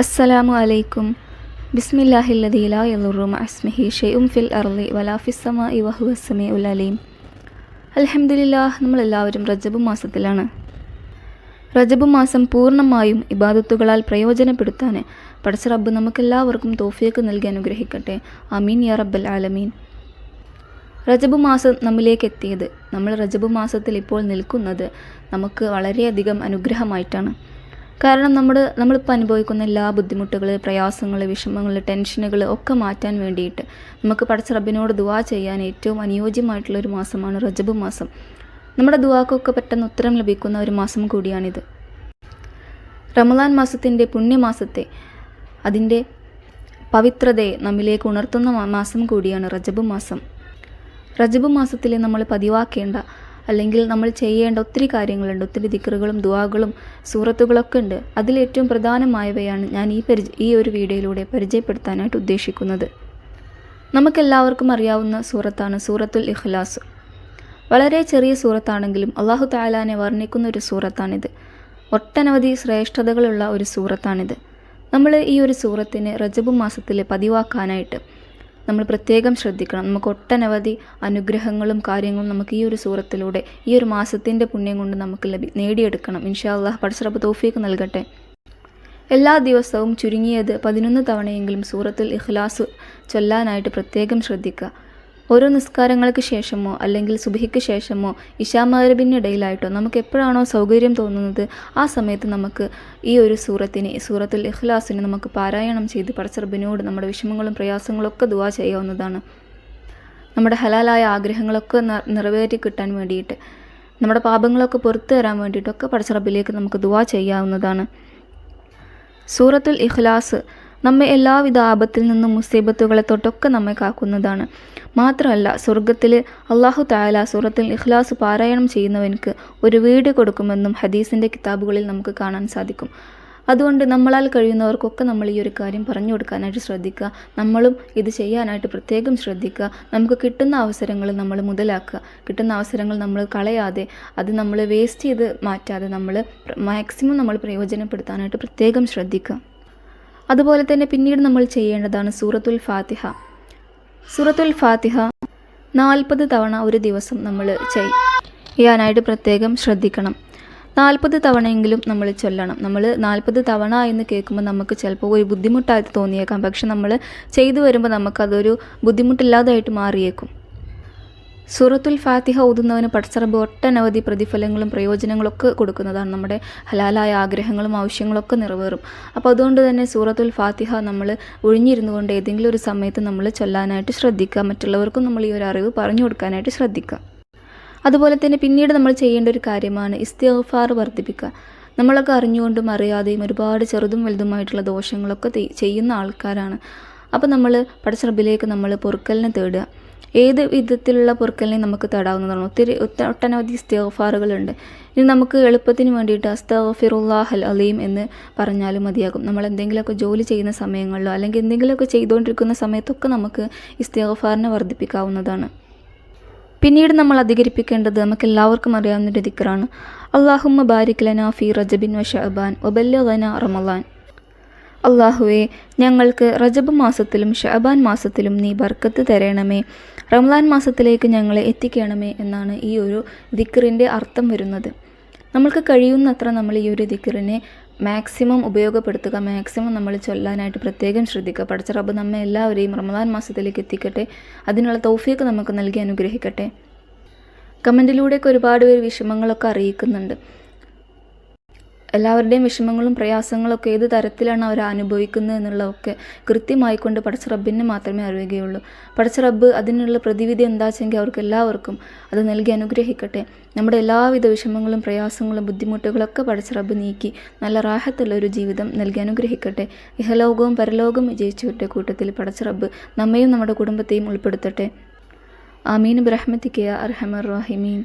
അസ്സലാമു അലൈക്കും. ബിസ്മില്ലാഹില്ലദീ ലാ യദുറു മഅ ഇസ്മിഹി ശൈഉൻ ഫിൽ അർളി വലാ ഫിസ്സമാഇ വഹുവസ് സമീഉൽ അലീം. അൽഹംദുലില്ലാഹ്, നമ്മളെല്ലാവരും റജബ് മാസത്തിലാണ്. റജബ് മാസം പൂർണ്ണമായും ഇബാദത്തുകളാൽ പ്രയോജനപ്പെടുത്താൻ പടച്ച റബ്ബ് നമുക്കെല്ലാവർക്കും തൗഫീഖ് നൽകി അനുഗ്രഹിക്കട്ടെ. ആമീൻ യാ റബ്ബൽ ആലമീൻ. റജബ് മാസം നമ്മിലേക്ക് എത്തിയത്, നമ്മൾ റജബ് മാസത്തിൽ ഇപ്പോൾ നിൽക്കുന്നത് നമുക്ക് വളരെയധികം അനുഗ്രഹമായിട്ടാണ്. കാരണം നമ്മളിപ്പോൾ അനുഭവിക്കുന്ന എല്ലാ ബുദ്ധിമുട്ടുകൾ, പ്രയാസങ്ങൾ, വിഷമങ്ങൾ, ടെൻഷനുകൾ ഒക്കെ മാറ്റാൻ വേണ്ടിയിട്ട് നമുക്ക് പടച്ച റബ്ബിനോട് ദുആ ചെയ്യാൻ ഏറ്റവും അനുയോജ്യമായിട്ടുള്ളൊരു മാസമാണ് റജബ് മാസം. നമ്മുടെ ദുആക്കൊക്കെ പെട്ടെന്ന് ഉത്തരം ലഭിക്കുന്ന ഒരു മാസം കൂടിയാണിത്. റമളാൻ മാസത്തിൻ്റെ പുണ്യമാസത്തെ, അതിൻ്റെ പവിത്രതയെ നമ്മിലേക്ക് ഉണർത്തുന്ന മാസം കൂടിയാണ് റജബ് മാസം. റജബ് മാസത്തിൽ നമ്മൾ പതിവാക്കേണ്ട അല്ലെങ്കിൽ നമ്മൾ ചെയ്യേണ്ട ഒത്തിരി കാര്യങ്ങളുണ്ട്. ഒത്തിരി ദിക്റുകളും ദുആകളും സൂറത്തുകളൊക്കെ ഉണ്ട്. അതിലേറ്റവും പ്രധാനമായവയാണ് ഞാൻ ഈ ഒരു വീഡിയോയിലൂടെ പരിചയപ്പെടുത്താനായിട്ട് ഉദ്ദേശിക്കുന്നത്. നമുക്കെല്ലാവർക്കും അറിയാവുന്ന സൂറത്താണ് സൂറത്തുൽ ഇഖ്ലാസ്. വളരെ ചെറിയ സൂറത്താണെങ്കിലും അല്ലാഹു തആലാനെ വർണ്ണിക്കുന്ന ഒരു സൂറത്താണിത്. ഒട്ടനവധി ശ്രേഷ്ഠതകളുള്ള ഒരു സൂറത്താണിത്. നമ്മൾ ഈ ഒരു സൂറത്തിന് റജബ് മാസത്തിൽ പതിവാക്കാനായിട്ട് നമ്മൾ പ്രത്യേകം ശ്രദ്ധിക്കണം. നമുക്ക് ഒട്ടനവധി അനുഗ്രഹങ്ങളും കാര്യങ്ങളും നമുക്ക് ഈ ഒരു സൂറത്തിലൂടെ, ഈ ഒരു മാസത്തിൻ്റെ പുണ്യം കൊണ്ട് നമുക്ക് നേടിയെടുക്കണം. ഇൻഷാ അല്ലാഹ് പടച്ച റബ്ബ് തൗഫീഖ് നൽകട്ടെ. എല്ലാ ദിവസവും ചുരുങ്ങിയത് 11 തവണയെങ്കിലും സൂറത്തുൽ ഇഖ്ലാസ് ചൊല്ലാനായിട്ട് പ്രത്യേകം ശ്രദ്ധിക്കുക. ഓരോ നിസ്കാരങ്ങൾക്ക് ശേഷമോ അല്ലെങ്കിൽ സുബ്ഹിക്ക് ശേഷമോ ഇശാ മഗ്‌രിബിന് ഇടയിലായിട്ടോ നമുക്ക് എപ്പോഴാണോ സൗകര്യം തോന്നുന്നത് ആ സമയത്ത് നമുക്ക് ഈ ഒരു സൂറത്തുൽ ഇഖ്ലാസിനെ നമുക്ക് പാരായണം ചെയ്ത് പടച്ച റബ്ബിനോട് നമ്മുടെ വിഷമങ്ങളും പ്രയാസങ്ങളൊക്കെ ദുആ ചെയ്യാവുന്നതാണ്. നമ്മുടെ ഹലാലായ ആഗ്രഹങ്ങളൊക്കെ നിറവേറ്റി കിട്ടാൻ വേണ്ടിയിട്ട്, നമ്മുടെ പാപങ്ങളൊക്കെ പുറത്തു തരാൻ വേണ്ടിയിട്ടൊക്കെ പടച്ച റബ്ബിലേക്ക് നമുക്ക് ദുആ ചെയ്യാവുന്നതാണ്. സൂറത്തുൽ ഇഖ്ലാസ് നമ്മെ എല്ലാവിധ ആപത്തിൽ നിന്നും മുസീബത്തുകളെ തൊട്ടൊക്കെ നമ്മെ കാക്കുന്നതാണ്. മാത്രമല്ല, സ്വർഗത്തിൽ അല്ലാഹു തആല സൂറത്തുൽ ഇഖ്ലാസ് പാരായണം ചെയ്യുന്നവർക്ക് ഒരു വീട് കൊടുക്കുമെന്നും ഹദീസിൻ്റെ കിതാബുകളിൽ നമുക്ക് കാണാൻ സാധിക്കും. അതുകൊണ്ട് നമ്മളാൽ കഴിയുന്നവർക്കൊക്കെ നമ്മൾ ഈ ഒരു കാര്യം പറഞ്ഞു കൊടുക്കാനായിട്ട് ശ്രദ്ധിക്കുക. നമ്മളും ഇത് ചെയ്യാനായിട്ട് പ്രത്യേകം ശ്രദ്ധിക്കുക. നമുക്ക് കിട്ടുന്ന അവസരങ്ങൾ നമ്മൾ മുതലാക്കുക. കിട്ടുന്ന അവസരങ്ങൾ നമ്മൾ കളയാതെ, അത് നമ്മൾ വേസ്റ്റ് ചെയ്ത് മാറ്റാതെ നമ്മൾ മാക്സിമം നമ്മൾ പ്രയോജനപ്പെടുത്താനായിട്ട് പ്രത്യേകം ശ്രദ്ധിക്കുക. അതുപോലെ തന്നെ പിന്നീട് നമ്മൾ ചെയ്യേണ്ടതാണ് സൂറത്തുൽ ഫാത്തിഹ. സൂറത്തുൽ ഫാത്തിഹ 40 തവണ ഒരു ദിവസം നമ്മൾ ചെയ്യാനായിട്ട് പ്രത്യേകം ശ്രദ്ധിക്കണം. 40 തവണയെങ്കിലും നമ്മൾ ചൊല്ലണം. നമ്മൾ 40 തവണ എന്ന് കേൾക്കുമ്പോൾ നമുക്ക് ചിലപ്പോൾ ഒരു ബുദ്ധിമുട്ടായിട്ട് തോന്നിയേക്കാം. പക്ഷെ നമ്മൾ ചെയ്തു വരുമ്പോൾ നമുക്കതൊരു ബുദ്ധിമുട്ടില്ലാതായിട്ട് മാറിയേക്കും. സൂറത്തുൽ ഫാത്തിഹ ഓതുന്നവന് പടച്ച റബ്ബ് ഒട്ടനവധി പ്രതിഫലങ്ങളും പ്രയോജനങ്ങളൊക്കെ കൊടുക്കുന്നതാണ്. നമ്മുടെ ഹലാലായ ആഗ്രഹങ്ങളും ആവശ്യങ്ങളൊക്കെ നിറവേറും. അപ്പോൾ അതുകൊണ്ട് തന്നെ സൂറത്തുൽ ഫാത്തിഹ നമ്മൾ ഒഴിഞ്ഞിരുന്നു കൊണ്ട് ഏതെങ്കിലും ഒരു സമയത്ത് നമ്മൾ ചൊല്ലാനായിട്ട് ശ്രദ്ധിക്കുക. മറ്റുള്ളവർക്കും നമ്മൾ ഈ ഒരു അറിവ് പറഞ്ഞു കൊടുക്കാനായിട്ട് ശ്രദ്ധിക്കുക. അതുപോലെ തന്നെ പിന്നീട് നമ്മൾ ചെയ്യേണ്ട ഒരു കാര്യമാണ് ഇസ്തിഗ്ഫാർ വർദ്ധിപ്പിക്കുക. നമ്മളൊക്കെ അറിഞ്ഞുകൊണ്ടും അറിയാതെയും ഒരുപാട് ചെറുതും വലുതുമായിട്ടുള്ള ദോഷങ്ങളൊക്കെ ചെയ്യുന്ന ആൾക്കാരാണ്. അപ്പോൾ നമ്മൾ പടച്ച റബ്ബിലേക്ക് നമ്മൾ പൊറുക്കലിനെ തേടുക. ഏത് വിധത്തിലുള്ള പൊറുക്കലിനെ നമുക്ക് തേടാവുന്നതാണ്. ഒട്ടനവധി ഇസ്തിഗ്ഫാറുകളുണ്ട്. ഇനി നമുക്ക് എളുപ്പത്തിന് വേണ്ടിയിട്ട് അസ്തഗ്ഫിറുല്ലാഹൽ അലീം എന്ന് പറഞ്ഞാലും മതിയാകും. നമ്മൾ എന്തെങ്കിലുമൊക്കെ ജോലി ചെയ്യുന്ന സമയങ്ങളിലോ അല്ലെങ്കിൽ എന്തെങ്കിലുമൊക്കെ ചെയ്തുകൊണ്ടിരിക്കുന്ന സമയത്തൊക്കെ നമുക്ക് ഇസ്തിഗ്ഫാറിനെ വർദ്ധിപ്പിക്കാവുന്നതാണ്. പിന്നീട് നമ്മൾ അധികരിപ്പിക്കേണ്ടത് നമുക്ക് എല്ലാവർക്കും അറിയാവുന്നൊരു ദിക്റാണ്. അല്ലാഹുമ്മ ബാരിക് ലനാ ഫീ റജബിൻ വ ശഅബാൻ വബല്ലിഗ്നാ റമളാൻ. അല്ലാഹുവേ, ഞങ്ങൾക്ക് റജബ് മാസത്തിലും ശഅബാൻ മാസത്തിലും നീ ബർക്കത്ത് തരണമേ, റമളാൻ മാസത്തിലേക്ക് ഞങ്ങളെ എത്തിക്കണമേ എന്നാണ് ഈ ഒരു ദിക്റിൻ്റെ അർത്ഥം വരുന്നത്. നമ്മൾക്ക് കഴിയുന്നത്ര നമ്മൾ ഈ ഒരു ദിക്റിനെ മാക്സിമം ഉപയോഗപ്പെടുത്തുക. മാക്സിമം നമ്മൾ ചൊല്ലാനായിട്ട് പ്രത്യേകം ശ്രദ്ധിക്കുക. പടച്ച റബ്ബ് നമ്മെ എല്ലാവരെയും റമളാൻ മാസത്തിലേക്ക് എത്തിക്കട്ടെ. അതിനുള്ള തൗഫീഖ് നമുക്ക് നൽകി അനുഗ്രഹിക്കട്ടെ. കമൻറ്റിലൂടെയൊക്കെ ഒരുപാട് പേര് വിഷമങ്ങളൊക്കെ അറിയിക്കുന്നുണ്ട്. എല്ലാവരുടെയും വിഷമങ്ങളും പ്രയാസങ്ങളൊക്കെ ഏത് തരത്തിലാണ് അവർ അനുഭവിക്കുന്നത് എന്നുള്ളതൊക്കെ കൃത്യമായിക്കൊണ്ട് പടച്ച റബ്ബിനെ മാത്രമേ അറിയുകയുള്ളൂ. പടച്ച റബ്ബ് അതിനുള്ള പ്രതിവിധി എന്താ വെച്ചെങ്കിൽ അവർക്ക് എല്ലാവർക്കും അത് നൽകി അനുഗ്രഹിക്കട്ടെ. നമ്മുടെ എല്ലാവിധ വിഷമങ്ങളും പ്രയാസങ്ങളും ബുദ്ധിമുട്ടുകളൊക്കെ പടച്ച റബ്ബ് നീക്കി നല്ല റാഹത്തുള്ള ഒരു ജീവിതം നൽകി അനുഗ്രഹിക്കട്ടെ. ഇഹലോകവും പരലോകവും വിജയിച്ചവരുടെ കൂട്ടത്തിൽ പടച്ച റബ്ബ് നമ്മയും നമ്മുടെ കുടുംബത്തെയും ഉൾപ്പെടുത്തട്ടെ. ആമീൻ ബിറഹ്മതിക യാ അർഹമർ റഹീമീൻ.